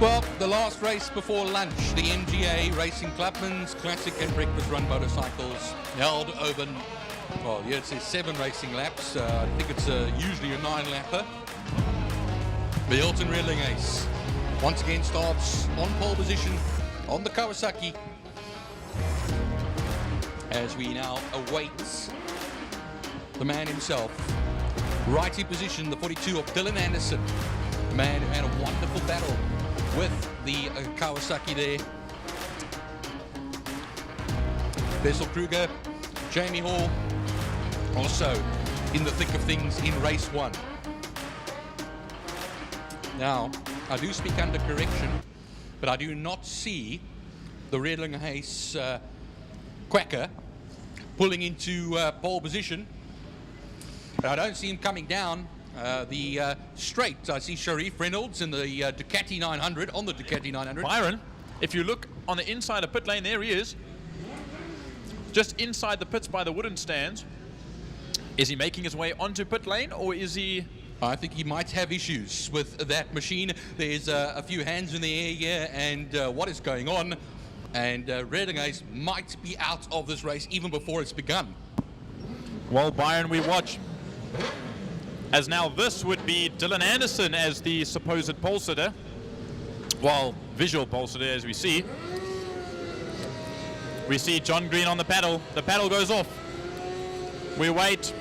Well, the last race before lunch, the MGA Racing Clubman's Classic and Breakfast Run motorcycles held over, well, here it says 7 racing laps. I think it's usually a 9-lapper. The Hilton Redling Ace once again starts on pole position on the Kawasaki as we now await the man himself. Right in position, the 42 of Dylan Anderson, the man who had a wonderful battle with the Kawasaki there. Wessel Kruger, Jamie Hall, also in the thick of things in race 1. Now, I do speak under correction, but I do not see the Redling Ace Quacker pulling into pole position. I don't see him coming down the straight. I see Sharif Reynolds in the Ducati 900, on the Ducati 900. Byron, if you look on the inside of pit lane, there he is. Just inside the pits by the wooden stands. Is he making his way onto pit lane, or is he... I think he might have issues with that machine. There's a few hands in the air here, and what is going on? And Redling Ace might be out of this race even before it's begun. Well, Byron, we watch as now this would be Dylan Anderson as the supposed pole sitter. Well, visual pole sitter, as we see. We see John Green on the paddle. The paddle goes off. We wait.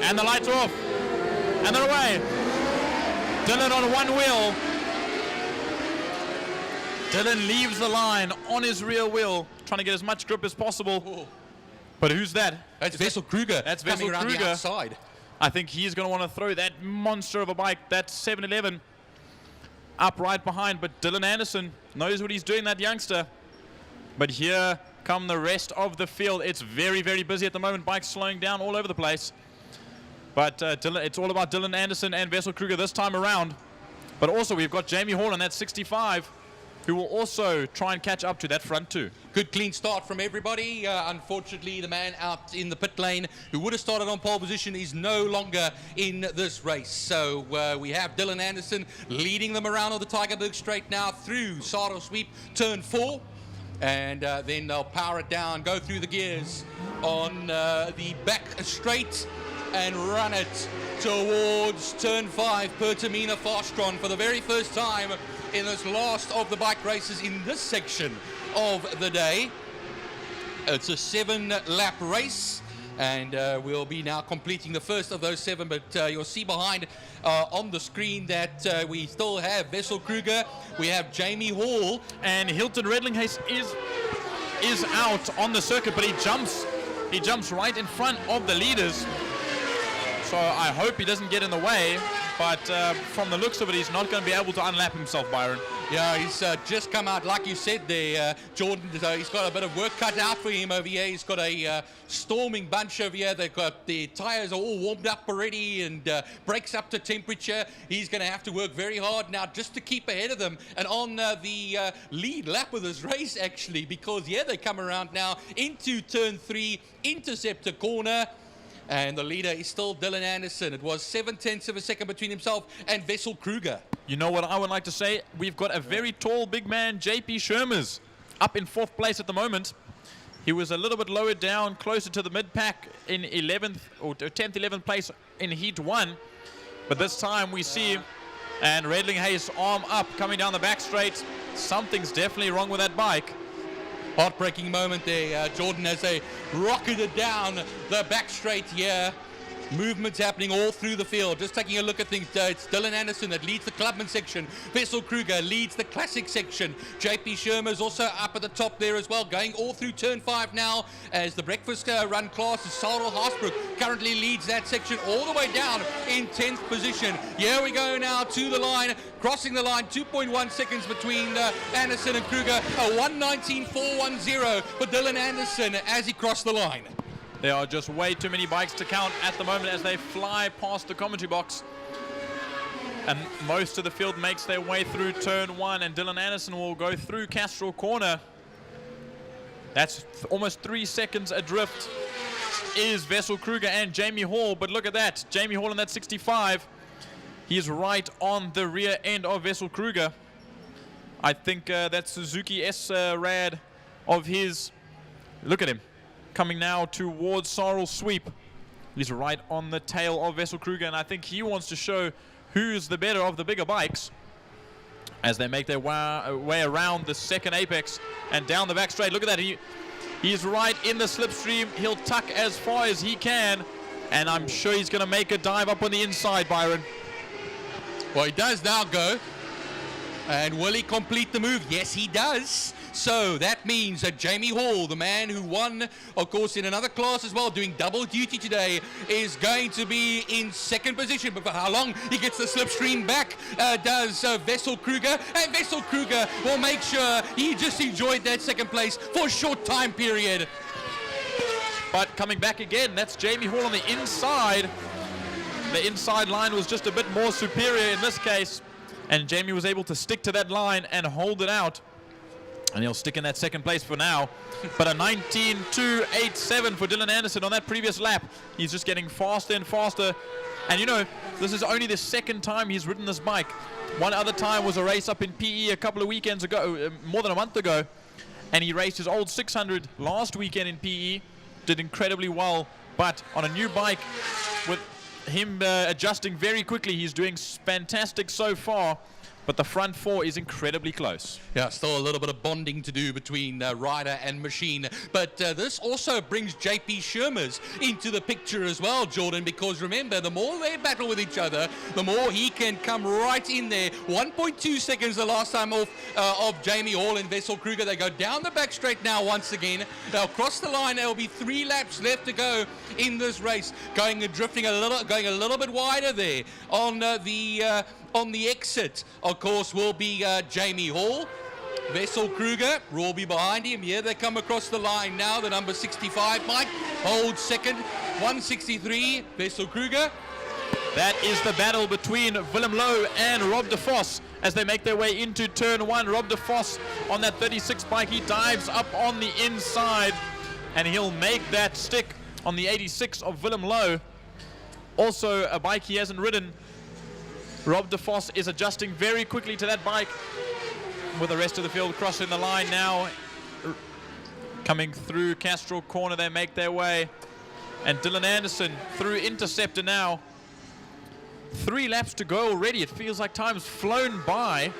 And the lights are off. And they're away. Dylan on one wheel. Dylan leaves the line on his rear wheel, trying to get as much grip as possible. Ooh. But who's that? That's Wessel Kruger. That's coming Wessel around Kruger. the outside. I think he's going to want to throw that monster of a bike, that 711, up right behind. But Dylan Anderson knows what he's doing, that youngster. But here come the rest of the field. It's very, very busy at the moment. Bikes slowing down all over the place. But it's all about Dylan Anderson and Wessel Kruger this time around. But also we've got Jamie Hall on that 65, who will also try and catch up to that front two. Good clean start from everybody. Unfortunately, the man out in the pit lane who would have started on pole position is no longer in this race. So we have Dylan Anderson leading them around on the Tigerberg straight now through Sado Sweep, turn 4. And then they'll power it down, go through the gears on the back straight and run it towards turn 5, Pertamina Fastron for the very first time in this last of the bike races in this section of the day. It's a 7-lap race, and we'll be now completing the first of those 7, but you'll see behind on the screen that we still have Wessel Kruger, we have Jamie Hall, and Hilton Redling Ace is out on the circuit, but he jumps right in front of the leaders. So I hope he doesn't get in the way, but from the looks of it, he's not going to be able to unlap himself, Byron. Yeah, he's just come out, like you said there, Jordan. He's got a bit of work cut out for him over here. He's got a storming bunch over here. They've got the tires are all warmed up already and brakes up to temperature. He's going to have to work very hard now just to keep ahead of them and on the lead lap of this race, actually, because, yeah, they come around now into turn 3, interceptor corner. And the leader is still Dylan Anderson. It was 0.7 of a second between himself and Wessel Kruger. You know what I would like to say? We've got a very tall big man, JP Shermers, up in 4th place at the moment. He was a little bit lower down, closer to the mid-pack in 11th or 10th, 11th place in Heat 1. But this time we see, and Redling Ace arm up, coming down the back straight. Something's definitely wrong with that bike. Heartbreaking moment there, Jordan, as they rocketed down the back straight here. Movements happening all through the field. Just taking a look at things, it's Dylan Anderson that leads the Clubman section. Wessel Kruger leads the Classic section. JP Shermer is also up at the top there as well, going all through turn 5 now as the breakfast run class. Sarel Haasbroek currently leads that section all the way down in 10th position. Here we go now to the line, crossing the line, 2.1 seconds between Anderson and Kruger. A 1:19.410 for Dylan Anderson as he crossed the line. There are just way too many bikes to count at the moment as they fly past the commentary box. And most of the field makes their way through turn 1, and Dylan Anderson will go through Castro Corner. That's almost 3 seconds adrift is Wessel Kruger and Jamie Hall. But look at that, Jamie Hall in that 65. He's right on the rear end of Vessel Kruger. I think that Suzuki S-Rad of his, look at him, coming now towards Sarl Sweep. He's right on the tail of Vessel Kruger, and I think he wants to show who's the better of the bigger bikes as they make their way around the second apex and down the back straight. Look at that. He's right in the slipstream. He'll tuck as far as he can, and I'm sure he's going to make a dive up on the inside, Byron. Well, he does now go. And will he complete the move? Yes, he does. So that means that Jamie Hall, the man who won, of course, in another class as well, doing double duty today, is going to be in second position. But for how long he gets the slipstream back does Vessel Kruger. And Vessel Kruger will make sure he just enjoyed that second place for a short time period. But coming back again, that's Jamie Hall on the inside. The inside line was just a bit more superior in this case. And Jamie was able to stick to that line and hold it out. And he'll stick in that second place for now. But a 19.287 for Dylan Anderson on that previous lap. He's just getting faster and faster. And you know, this is only the second time he's ridden this bike. One other time was a race up in PE a couple of weekends ago, more than a month ago. And he raced his old 600 last weekend in PE. Did incredibly well. But on a new bike with him adjusting very quickly, he's doing fantastic so far, but the front four is incredibly close. Yeah, still a little bit of bonding to do between rider and machine, but this also brings JP Shermers into the picture as well, Jordan, because remember, the more they battle with each other, the more he can come right in there. 1.2 seconds the last time off of Jamie Hall and Vessel Kruger. They go down the back straight now once again. They'll cross the line. There will be 3 laps left to go in this race, going and drifting a little bit wider there on the exit. Of course, will be Jamie Hall. Vessel Kruger will be behind him. Here they come across the line now. The number 65, Mike, holds second. 163, Vessel Kruger. That is the battle between Willem Lowe and Rob de Vos as they make their way into turn 1. Rob de Vos on that 36 bike. He dives up on the inside, and he'll make that stick on the 86 of Willem Lowe. Also, a bike he hasn't ridden. Rob de Vos is adjusting very quickly to that bike, with the rest of the field crossing the line now. Coming through Castrol Corner, they make their way. And Dylan Anderson through Interceptor now. 3 laps to go already. It feels like time's flown by.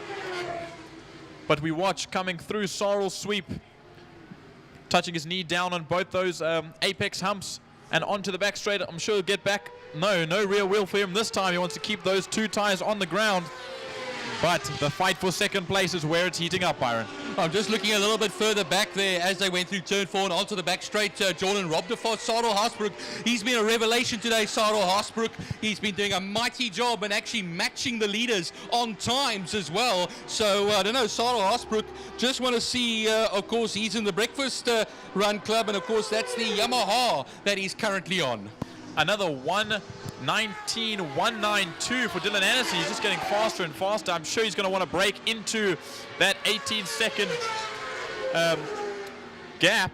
But we watch coming through Sarl Sweep, touching his knee down on both those apex humps and onto the back straight. I'm sure he'll get back. No rear wheel for him this time. He wants to keep those 2 tires on the ground. But the fight for second place is where it's heating up, Byron. I'm just looking a little bit further back there as they went through turn 4 and onto the back straight. Jordan, Rob de Vos, Sarel Haasbroek. He's been a revelation today, Sarel Haasbroek. He's been doing a mighty job and actually matching the leaders on times as well. So, I don't know, Sarel Haasbroek, just want to see, of course, he's in the Breakfast Run Club, and of course, that's the Yamaha that he's currently on. Another 1:19.192 for Dylan Anderson. He's just getting faster and faster. I'm sure he's going to want to break into that 18-second gap.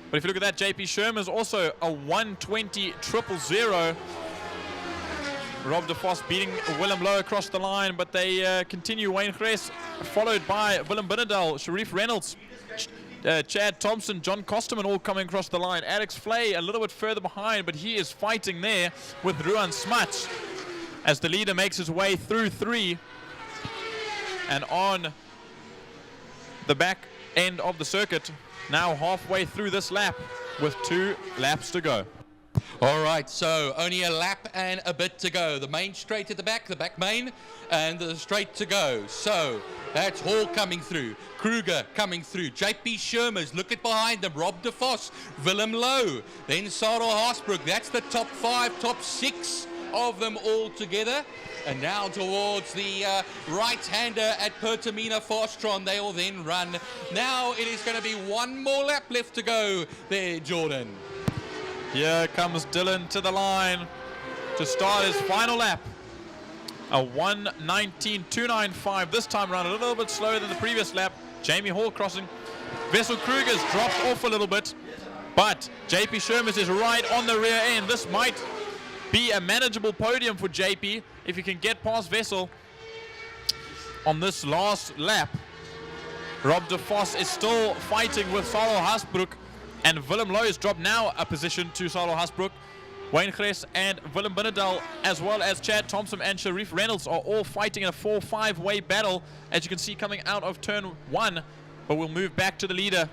But if you look at that, JP Shermer's also a 1:20.000. Rob de Vos beating Willem Lowe across the line, but they continue. Wayne Gres followed by Willem Binnendal, Sharif Reynolds, Chad Thompson, John Kosterman all coming across the line. Alex Flay a little bit further behind, but he is fighting there with Ruan Smuts as the leader makes his way through 3 and on the back end of the circuit. Now halfway through this lap with 2 laps to go. All right, so only a lap and a bit to go. The main straight at the back main, and the straight to go. So that's Hall coming through, Kruger coming through, JP Shermers, look at behind them, Rob de Vos, Willem Lowe, then Sarel Haasbroek. That's the top 5, top 6 of them all together. And now towards the right-hander at Pertamina Fastron, they will then run. Now it is going to be 1 more lap left to go there, Jordan. Here comes Dylan to the line to start his final lap. A 1:19.295 this time around, a little bit slower than the previous lap. Jamie Hall crossing. Vessel Kruger's dropped off a little bit, but JP Shermers is right on the rear end. This might be a manageable podium for JP if you can get past Wessel on this last lap. Rob de Vos is still fighting with Salo Hasbroek, and Willem Loos dropped now a position to Salo Hasbroek. Wayne Gress and Willem Binnendal, as well as Chad Thompson and Sharif Reynolds, are all fighting in a 4-5 way battle, as you can see coming out of turn 1. But we'll move back to the leader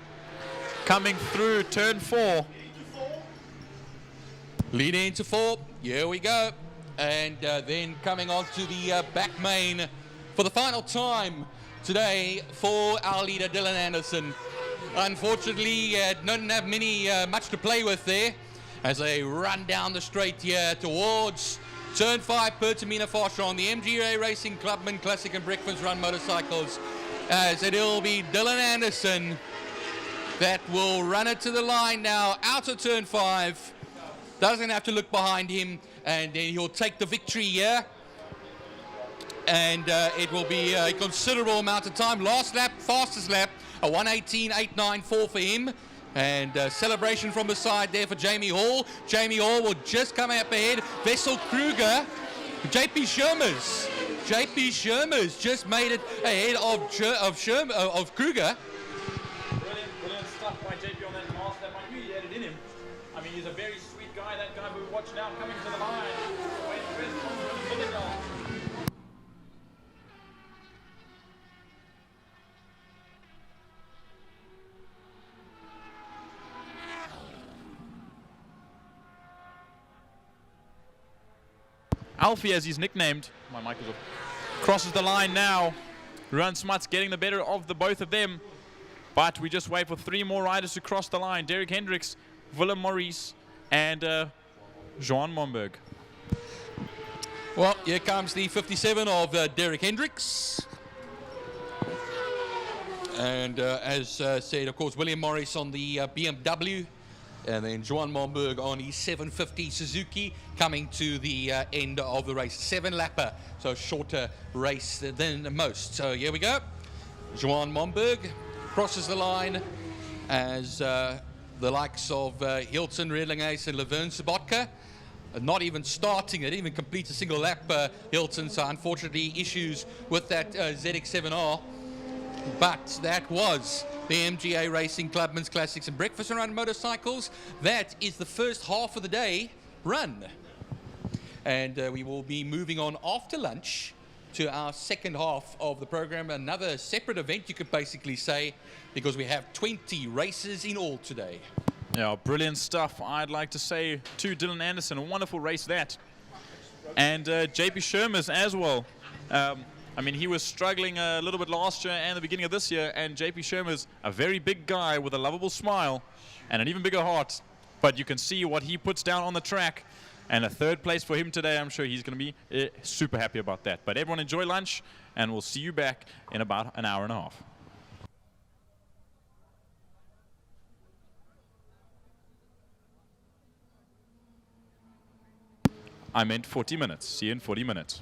coming through turn 4. Leading into 4, here we go. And then coming on to the back main for the final time today for our leader, Dylan Anderson. Unfortunately, didn't have much to play with there as they run down the straight here towards turn 5, Pertamina Farshawn, the MGA Racing Clubman Classic and Breakfast Run motorcycles, as it'll be Dylan Anderson that will run it to the line now, out of turn 5. Doesn't have to look behind him, and then he'll take the victory here. And it will be a considerable amount of time. Last lap, fastest lap, a 1:18.894 for him. And celebration from the side there for Jamie Hall. Jamie Hall will just come up ahead. Wessel Kruger, JP Shermers just made it ahead of Kruger. Brilliant stuff by JP on that last lap. I knew he had it in him. I mean, he's a very sweet guy, that guy we watch now coming to the line. Alfie, as he's nicknamed, my mic is off, crosses the line now. Ruan Smuts getting the better of the both of them. But we just wait for 3 more riders to cross the line. Derek Hendricks, Willem Maurice, and Johan Momberg. Well, here comes the 57 of Derek Hendricks. And as said, of course, William Morris on the BMW. And then Johan Momberg on his 750 Suzuki, coming to the end of the race. 7-lapper, so shorter race than most. So here we go. Johan Momberg crosses the line as the likes of Hilton Redlingace and Laverne Sabotka not even starting it, even complete a single lap, Hilton. So unfortunately issues with that ZX7R. But that was the MGA Racing Clubman's Classics and Breakfast and Run motorcycles. That is the first half of the day run. And we will be moving on after lunch to our second half of the program. Another separate event, you could basically say, because we have 20 races in all today. Yeah, brilliant stuff. I'd like to say to Dylan Anderson, a wonderful race that. And JP Shermers as well. I mean, he was struggling a little bit last year and the beginning of this year, and JP Shermers, a very big guy with a lovable smile and an even bigger heart. But you can see what he puts down on the track, and a 3rd place for him today. I'm sure he's going to be super happy about that. But everyone enjoy lunch, and we'll see you back in about an hour and a half. I meant 40 minutes. See you in 40 minutes.